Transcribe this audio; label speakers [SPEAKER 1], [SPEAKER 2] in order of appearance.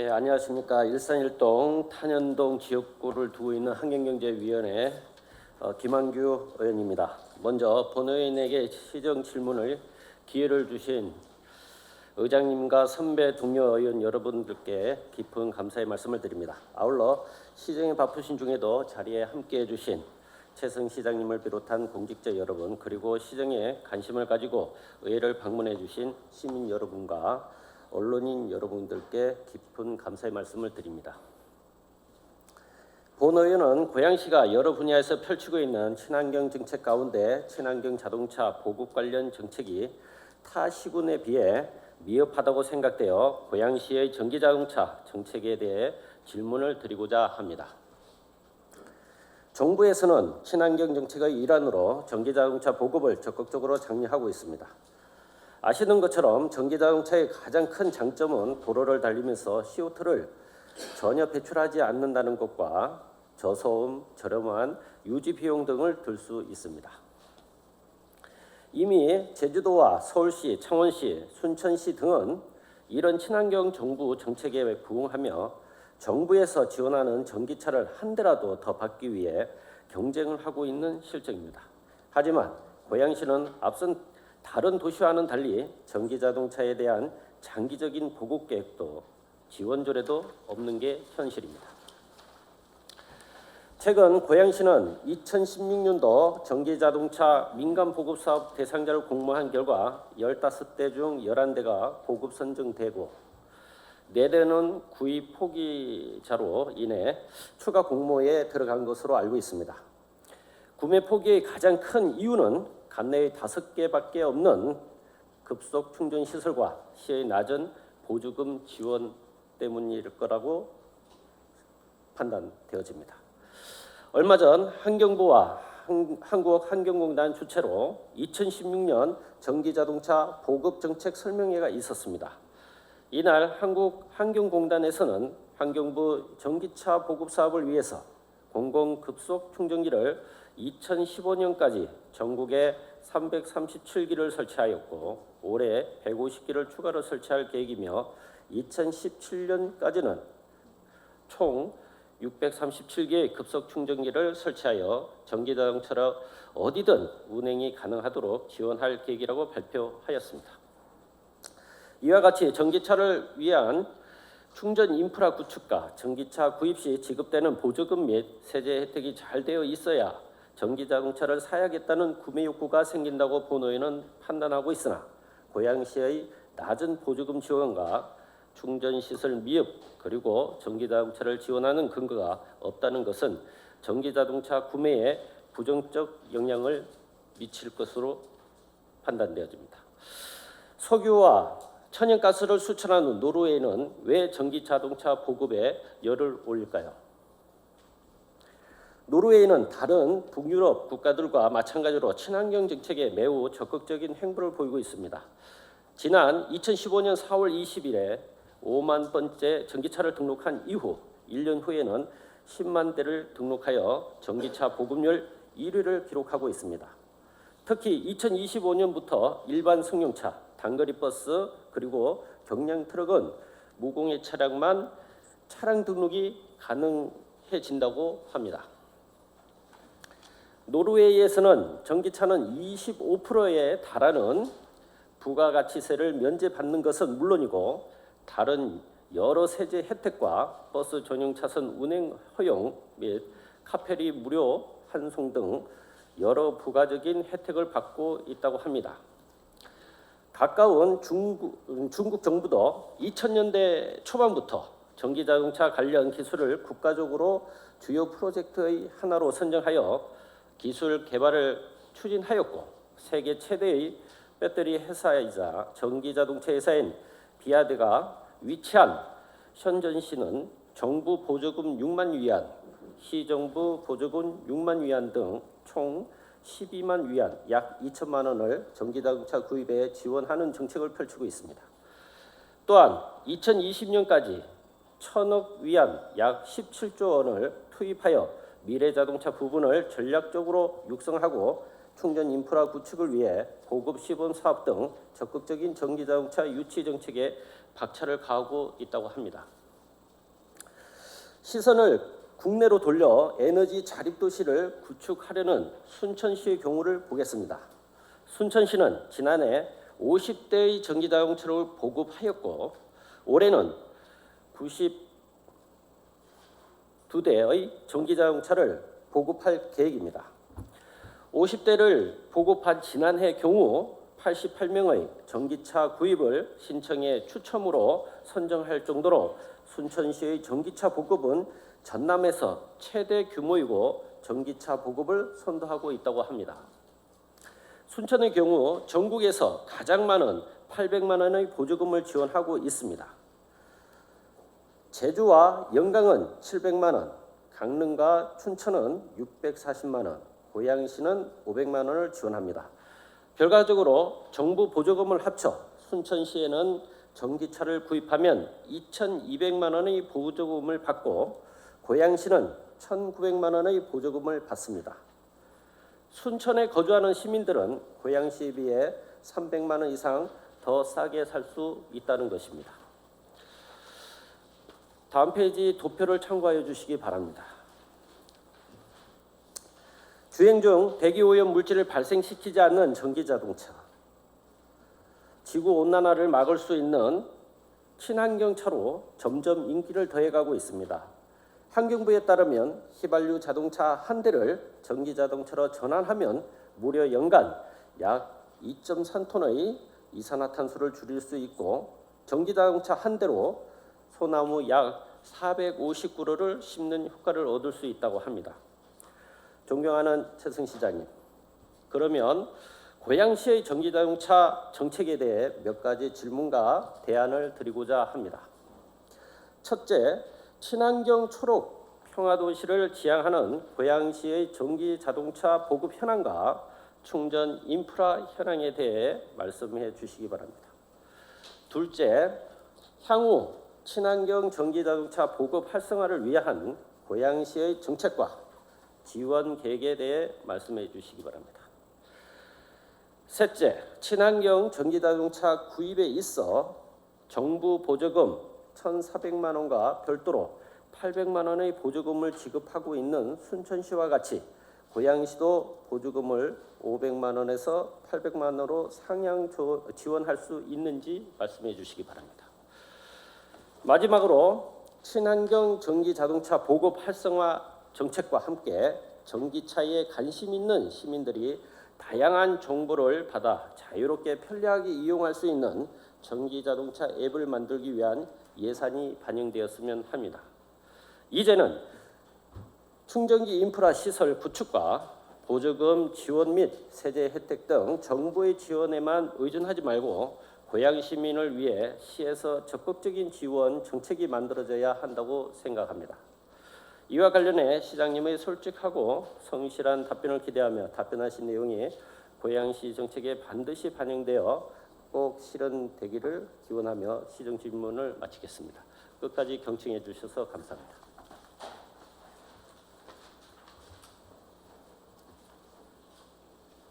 [SPEAKER 1] 안녕하십니까. 일산일동 탄현동 지역구를 두고 있는 환경경제위원회 김한규 의원입니다. 먼저 본 의원에게 시정 질문을 기회를 주신 의장님과 선배 동료 의원 여러분들께 깊은 감사의 말씀을 드립니다. 아울러 시정에 바쁘신 중에도 자리에 함께해 주신 최승 시장님을 비롯한 공직자 여러분, 그리고 시정에 관심을 가지고 의회를 방문해 주신 시민 여러분과 언론인 여러분들께 깊은 감사의 말씀을 드립니다. 본 의원은 고양시가 여러 분야에서 펼치고 있는 친환경 정책 가운데 친환경 자동차 보급 관련 정책이 타 시군에 비해 미흡하다고 생각되어 고양시의 전기자동차 정책에 대해 질문을 드리고자 합니다. 정부에서는 친환경 정책의 일환으로 전기자동차 보급을 적극적으로 장려하고 있습니다. 아시는 것처럼 전기자동차의 가장 큰 장점은 도로를 달리면서 CO2를 전혀 배출하지 않는다는 것과 저소음, 저렴한 유지 비용 등을 들 수 있습니다. 이미 제주도와 서울시, 창원시, 순천시 등은 이런 친환경 정부 정책에 부응하며 정부에서 지원하는 전기차를 한 대라도 더 받기 위해 경쟁을 하고 있는 실정입니다. 하지만 고양시는 앞선 다른 도시와는 달리 전기자동차에 대한 장기적인 보급 계획도 지원조례도 없는 게 현실입니다. 최근 고양시는 2016년도 전기자동차 민간 보급사업 대상자를 공모한 결과 15대 중 11대가 보급 선정되고 4대는 구입 포기자로 인해 추가 공모에 들어간 것으로 알고 있습니다. 구매 포기의 가장 큰 이유는 관내의 5개밖에 없는 급속 충전 시설과 시의 낮은 보조금 지원 때문일 거라고 판단되어집니다. 얼마 전 환경부와 한국환경공단 주최로 2016년 전기자동차 보급 정책 설명회가 있었습니다. 이날 한국환경공단에서는 환경부 전기차 보급 사업을 위해서 공공급속 충전기를 2015년까지 전국에 337기를 설치하였고 올해 150기를 추가로 설치할 계획이며 2017년까지는 총 637개의 급속 충전기를 설치하여 전기자동차로 어디든 운행이 가능하도록 지원할 계획이라고 발표하였습니다. 이와 같이 전기차를 위한 충전 인프라 구축과 전기차 구입 시 지급되는 보조금 및 세제 혜택이 잘 되어 있어야 전기자동차를 사야겠다는 구매 욕구가 생긴다고 본 의원은 판단하고 있으나 고양시의 낮은 보조금 지원과 충전시설 미흡 그리고 전기자동차를 지원하는 근거가 없다는 것은 전기자동차 구매에 부정적 영향을 미칠 것으로 판단되어집니다. 석유와 천연가스를 수출하는 노르웨이는 왜 전기자동차 보급에 열을 올릴까요? 노르웨이는 다른 북유럽 국가들과 마찬가지로 친환경 정책에 매우 적극적인 행보를 보이고 있습니다. 지난 2015년 4월 20일에 5만 번째 전기차를 등록한 이후 1년 후에는 10만 대를 등록하여 전기차 보급률 1위를 기록하고 있습니다. 특히 2025년부터 일반 승용차, 단거리 버스 그리고 경량 트럭은 무공해 차량만 차량 등록이 가능해진다고 합니다. 노르웨이에서는 전기차는 25%에 달하는 부가가치세를 면제받는 것은 물론이고 다른 여러 세제 혜택과 버스 전용 차선 운행 허용 및 카페리 무료 환송 등 여러 부가적인 혜택을 받고 있다고 합니다. 가까운 중국 정부도 2000년대 초반부터 전기자동차 관련 기술을 국가적으로 주요 프로젝트의 하나로 선정하여 기술 개발을 추진하였고 세계 최대의 배터리 회사이자 전기자동차 회사인 비아드가 위치한 션전시는 정부 보조금 6만 위안, 시정부 보조금 6만 위안 등 총 12만 위안, 약 2천만 원을 전기자동차 구입에 지원하는 정책을 펼치고 있습니다. 또한 2020년까지 1,000억 위안, 약 17조 원을 투입하여 미래자동차 부분을 전략적으로 육성하고 충전 인프라 구축을 위해 보급 시범 사업 등 적극적인 전기자동차 유치 정책에 박차를 가하고 있다고 합니다. 시선을 국내로 돌려 에너지 자립도시를 구축하려는 순천시의 경우를 보겠습니다. 순천시는 지난해 50대의 전기자동차를 보급하였고 올해는 92대의 전기자동차를 보급할 계획입니다. 50대를 보급한 지난해 경우 88명의 전기차 구입을 신청해 추첨으로 선정할 정도로 순천시의 전기차 보급은 전남에서 최대 규모이고 전기차 보급을 선도하고 있다고 합니다. 순천의 경우 전국에서 가장 많은 800만 원의 보조금을 지원하고 있습니다. 제주와 영광은 700만 원, 강릉과 춘천은 640만 원, 고양시는 500만 원을 지원합니다. 결과적으로 정부 보조금을 합쳐 순천시에는 전기차를 구입하면 2,200만 원의 보조금을 받고 고양시는 1,900만 원의 보조금을 받습니다. 순천에 거주하는 시민들은 고양시에 비해 300만 원 이상 더 싸게 살 수 있다는 것입니다. 다음 페이지 도표를 참고하여 주시기 바랍니다. 주행 중 대기오염 물질을 발생시키지 않는 전기자동차, 지구온난화를 막을 수 있는 친환경차로 점점 인기를 더해가고 있습니다. 환경부에 따르면 휘발유 자동차 한 대를 전기자동차로 전환하면 무려 연간 약 2.3톤의 이산화탄소를 줄일 수 있고 전기자동차 한 대로 소나무 약 450그루를 심는 효과를 얻을 수 있다고 합니다. 존경하는 최승 시장님, 그러면 고양시의 전기자동차 정책에 대해 몇 가지 질문과 대안을 드리고자 합니다. 첫째, 친환경 초록 평화도시를 지향하는 고양시의 전기자동차 보급 현황과 충전 인프라 현황에 대해 말씀해 주시기 바랍니다. 둘째, 향후 친환경 전기자동차 보급 활성화를 위한 고양시의 정책과 지원 계획에 대해 말씀해 주시기 바랍니다. 셋째, 친환경 전기자동차 구입에 있어 정부 보조금 1,400만 원과 별도로 800만 원의 보조금을 지급하고 있는 순천시와 같이 고양시도 보조금을 500만 원에서 800만 원으로 상향 지원할 수 있는지 말씀해 주시기 바랍니다. 마지막으로 친환경 전기자동차 보급 활성화 정책과 함께 전기차에 관심 있는 시민들이 다양한 정보를 받아 자유롭게 편리하게 이용할 수 있는 전기자동차 앱을 만들기 위한 예산이 반영되었으면 합니다. 이제는 충전기 인프라 시설 구축과 보조금 지원 및 세제 혜택 등 정부의 지원에만 의존하지 말고 고양 시민을 위해 시에서 적극적인 지원 정책이 만들어져야 한다고 생각합니다. 이와 관련해 시장님의 솔직하고 성실한 답변을 기대하며 답변하신 내용이 고양시 정책에 반드시 반영되어 꼭 실현되기를 기원하며 시정 질문을 마치겠습니다. 끝까지 경청해 주셔서 감사합니다.